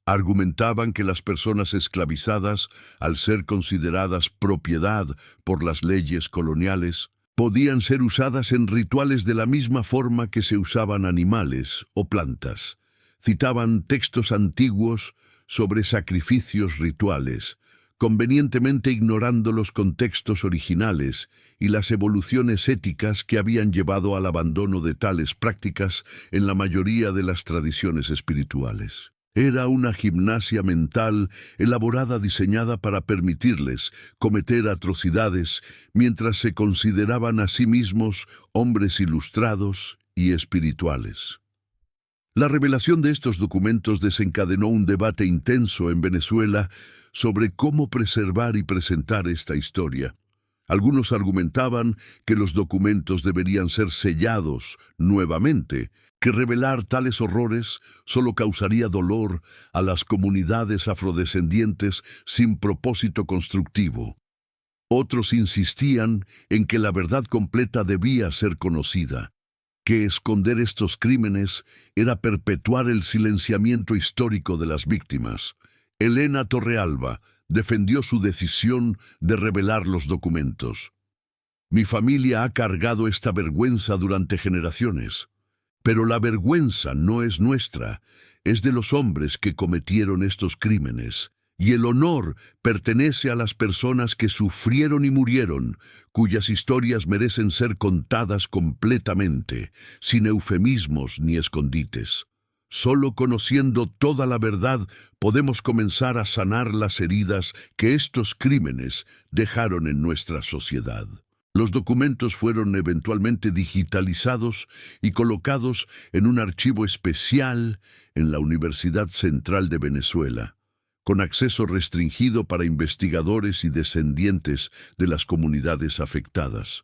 Argumentaban que las personas esclavizadas, al ser consideradas propiedad por las leyes coloniales, podían ser usadas en rituales de la misma forma que se usaban animales o plantas. Citaban textos antiguos sobre sacrificios rituales, convenientemente ignorando los contextos originales y las evoluciones éticas que habían llevado al abandono de tales prácticas en la mayoría de las tradiciones espirituales. Era una gimnasia mental elaborada diseñada para permitirles cometer atrocidades mientras se consideraban a sí mismos hombres ilustrados y espirituales. La revelación de estos documentos desencadenó un debate intenso en Venezuela sobre cómo preservar y presentar esta historia. Algunos argumentaban que los documentos deberían ser sellados nuevamente, que revelar tales horrores solo causaría dolor a las comunidades afrodescendientes sin propósito constructivo. Otros insistían en que la verdad completa debía ser conocida, que esconder estos crímenes era perpetuar el silenciamiento histórico de las víctimas. Elena Torrealba defendió su decisión de revelar los documentos. Mi familia ha cargado esta vergüenza durante generaciones. Pero la vergüenza no es nuestra, es de los hombres que cometieron estos crímenes, y el honor pertenece a las personas que sufrieron y murieron, cuyas historias merecen ser contadas completamente, sin eufemismos ni escondites. Solo conociendo toda la verdad podemos comenzar a sanar las heridas que estos crímenes dejaron en nuestra sociedad. Los documentos fueron eventualmente digitalizados y colocados en un archivo especial en la Universidad Central de Venezuela, con acceso restringido para investigadores y descendientes de las comunidades afectadas.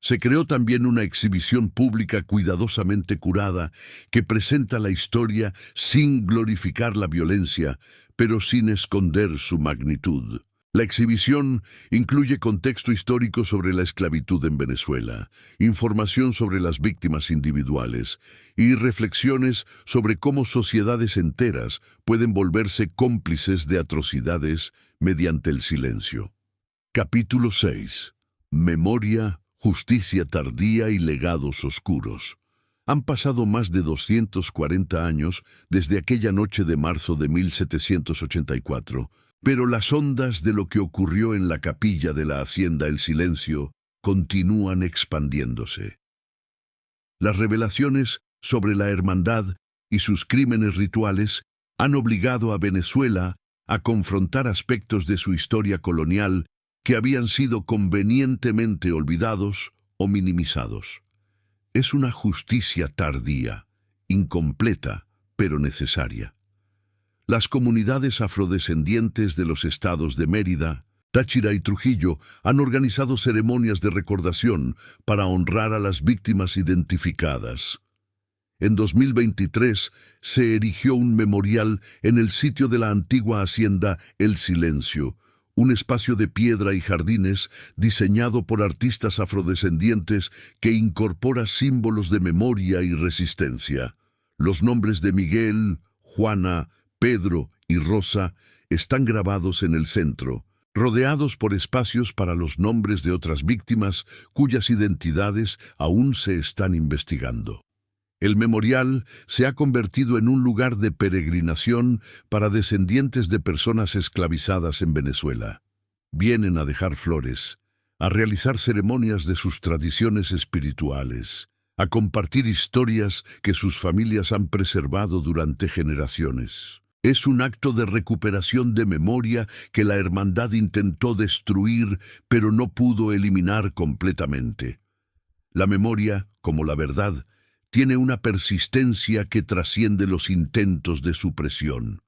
Se creó también una exhibición pública cuidadosamente curada que presenta la historia sin glorificar la violencia, pero sin esconder su magnitud. La exhibición incluye contexto histórico sobre la esclavitud en Venezuela, información sobre las víctimas individuales y reflexiones sobre cómo sociedades enteras pueden volverse cómplices de atrocidades mediante el silencio. Capítulo 6. Memoria, justicia tardía y legados oscuros. Han pasado más de 240 años desde aquella noche de marzo de 1784, pero las ondas de lo que ocurrió en la capilla de la Hacienda El Silencio continúan expandiéndose. Las revelaciones sobre la hermandad y sus crímenes rituales han obligado a Venezuela a confrontar aspectos de su historia colonial que habían sido convenientemente olvidados o minimizados. Es una justicia tardía, incompleta, pero necesaria. Las comunidades afrodescendientes de los estados de Mérida, Táchira y Trujillo han organizado ceremonias de recordación para honrar a las víctimas identificadas. En 2023 se erigió un memorial en el sitio de la antigua hacienda El Silencio, un espacio de piedra y jardines diseñado por artistas afrodescendientes que incorpora símbolos de memoria y resistencia. Los nombres de Miguel, Juana, Pedro y Rosa están grabados en el centro, rodeados por espacios para los nombres de otras víctimas cuyas identidades aún se están investigando. El memorial se ha convertido en un lugar de peregrinación para descendientes de personas esclavizadas en Venezuela. Vienen a dejar flores, a realizar ceremonias de sus tradiciones espirituales, a compartir historias que sus familias han preservado durante generaciones. Es un acto de recuperación de memoria que la hermandad intentó destruir, pero no pudo eliminar completamente. La memoria, como la verdad, tiene una persistencia que trasciende los intentos de supresión.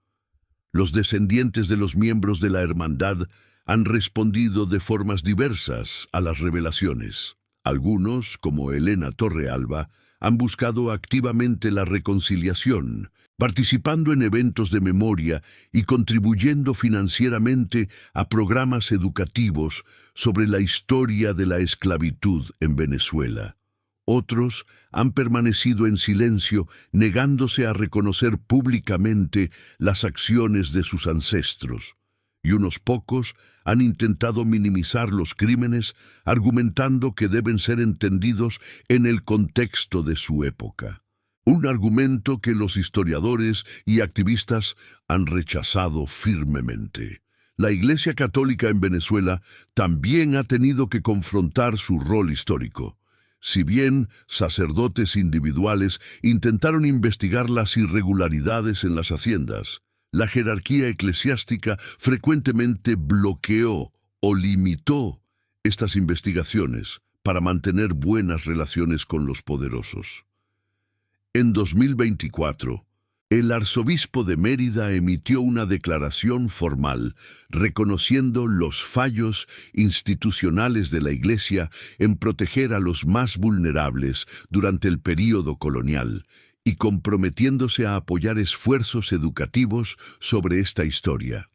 Los descendientes de los miembros de la hermandad han respondido de formas diversas a las revelaciones. Algunos, como Elena Torrealba, han buscado activamente la reconciliación, participando en eventos de memoria y contribuyendo financieramente a programas educativos sobre la historia de la esclavitud en Venezuela. Otros han permanecido en silencio, negándose a reconocer públicamente las acciones de sus ancestros. Y unos pocos han intentado minimizar los crímenes, argumentando que deben ser entendidos en el contexto de su época. Un argumento que los historiadores y activistas han rechazado firmemente. La Iglesia Católica en Venezuela también ha tenido que confrontar su rol histórico. Si bien sacerdotes individuales intentaron investigar las irregularidades en las haciendas, la jerarquía eclesiástica frecuentemente bloqueó o limitó estas investigaciones para mantener buenas relaciones con los poderosos. En 2024, el arzobispo de Mérida emitió una declaración formal reconociendo los fallos institucionales de la Iglesia en proteger a los más vulnerables durante el período colonial y comprometiéndose a apoyar esfuerzos educativos sobre esta historia.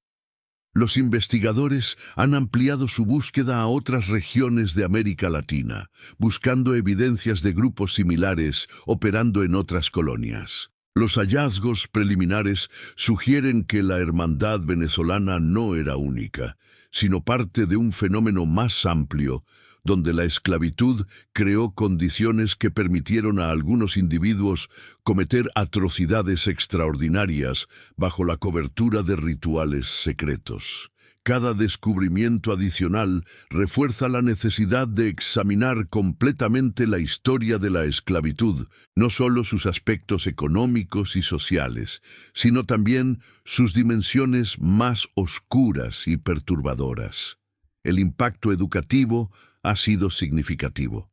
Los investigadores han ampliado su búsqueda a otras regiones de América Latina, buscando evidencias de grupos similares operando en otras colonias. Los hallazgos preliminares sugieren que la hermandad venezolana no era única, sino parte de un fenómeno más amplio, donde la esclavitud creó condiciones que permitieron a algunos individuos cometer atrocidades extraordinarias bajo la cobertura de rituales secretos. Cada descubrimiento adicional refuerza la necesidad de examinar completamente la historia de la esclavitud, no solo sus aspectos económicos y sociales, sino también sus dimensiones más oscuras y perturbadoras. El impacto educativo ha sido significativo.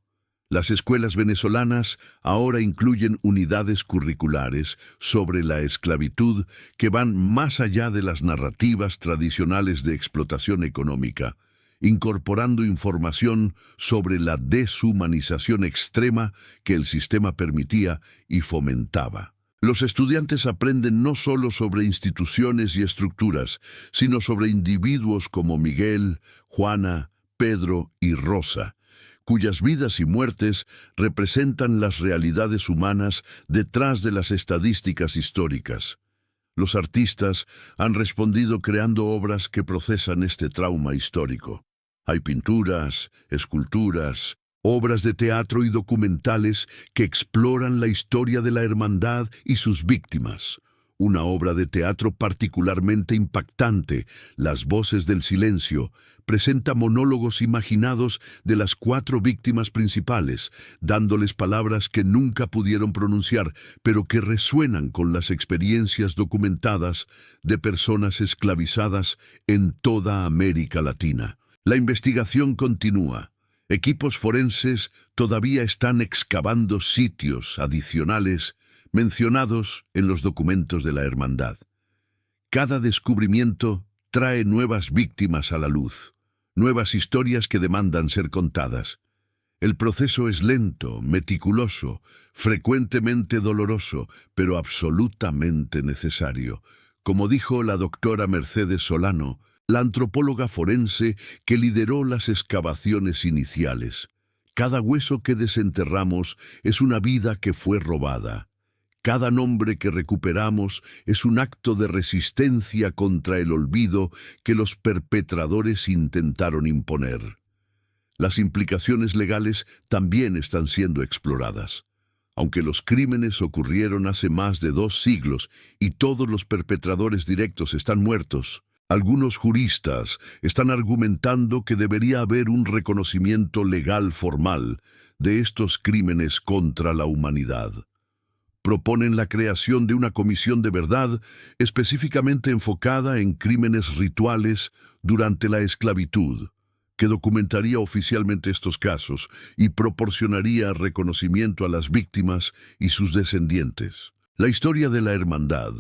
Las escuelas venezolanas ahora incluyen unidades curriculares sobre la esclavitud que van más allá de las narrativas tradicionales de explotación económica, incorporando información sobre la deshumanización extrema que el sistema permitía y fomentaba. Los estudiantes aprenden no solo sobre instituciones y estructuras, sino sobre individuos como Miguel, Juana, Pedro y Rosa, cuyas vidas y muertes representan las realidades humanas detrás de las estadísticas históricas. Los artistas han respondido creando obras que procesan este trauma histórico. Hay pinturas, esculturas, obras de teatro y documentales que exploran la historia de la hermandad y sus víctimas. Una obra de teatro particularmente impactante, Las voces del silencio, presenta monólogos imaginados de las 4 víctimas principales, dándoles palabras que nunca pudieron pronunciar, pero que resuenan con las experiencias documentadas de personas esclavizadas en toda América Latina. La investigación continúa. Equipos forenses todavía están excavando sitios adicionales mencionados en los documentos de la hermandad. Cada descubrimiento trae nuevas víctimas a la luz, nuevas historias que demandan ser contadas. El proceso es lento, meticuloso, frecuentemente doloroso, pero absolutamente necesario. Como dijo la doctora Mercedes Solano, la antropóloga forense que lideró las excavaciones iniciales. Cada hueso que desenterramos es una vida que fue robada. Cada nombre que recuperamos es un acto de resistencia contra el olvido que los perpetradores intentaron imponer. Las implicaciones legales también están siendo exploradas. Aunque los crímenes ocurrieron hace más de 2 siglos y todos los perpetradores directos están muertos, algunos juristas están argumentando que debería haber un reconocimiento legal formal de estos crímenes contra la humanidad. Proponen la creación de una comisión de verdad específicamente enfocada en crímenes rituales durante la esclavitud, que documentaría oficialmente estos casos y proporcionaría reconocimiento a las víctimas y sus descendientes. La historia de la hermandad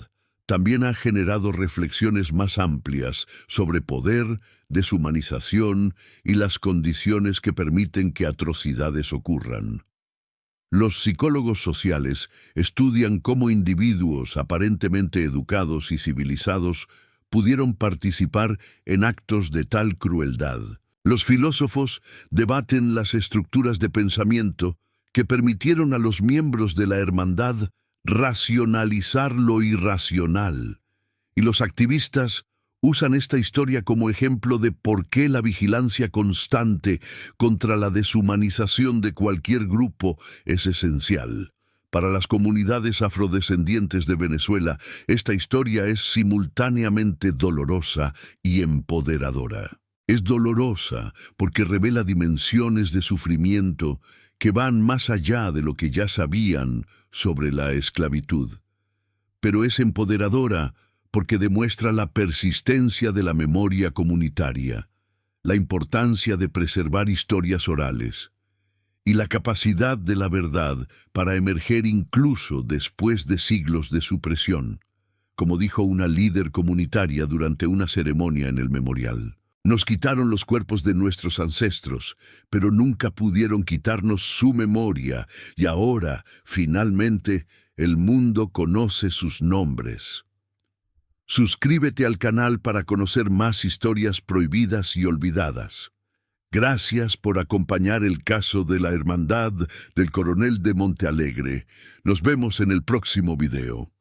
también ha generado reflexiones más amplias sobre poder, deshumanización y las condiciones que permiten que atrocidades ocurran. Los psicólogos sociales estudian cómo individuos aparentemente educados y civilizados pudieron participar en actos de tal crueldad. Los filósofos debaten las estructuras de pensamiento que permitieron a los miembros de la hermandad racionalizar lo irracional, y los activistas usan esta historia como ejemplo de por qué la vigilancia constante contra la deshumanización de cualquier grupo es esencial. Para las comunidades afrodescendientes de Venezuela, esta historia es simultáneamente dolorosa y empoderadora. Es dolorosa porque revela dimensiones de sufrimiento que van más allá de lo que ya sabían sobre la esclavitud. Pero es empoderadora porque demuestra la persistencia de la memoria comunitaria, la importancia de preservar historias orales y la capacidad de la verdad para emerger incluso después de siglos de supresión, como dijo una líder comunitaria durante una ceremonia en el memorial. Nos quitaron los cuerpos de nuestros ancestros, pero nunca pudieron quitarnos su memoria, y ahora, finalmente, el mundo conoce sus nombres. Suscríbete al canal para conocer más historias prohibidas y olvidadas. Gracias por acompañar el caso de la Hermandad del Coronel de Montealegre. Nos vemos en el próximo video.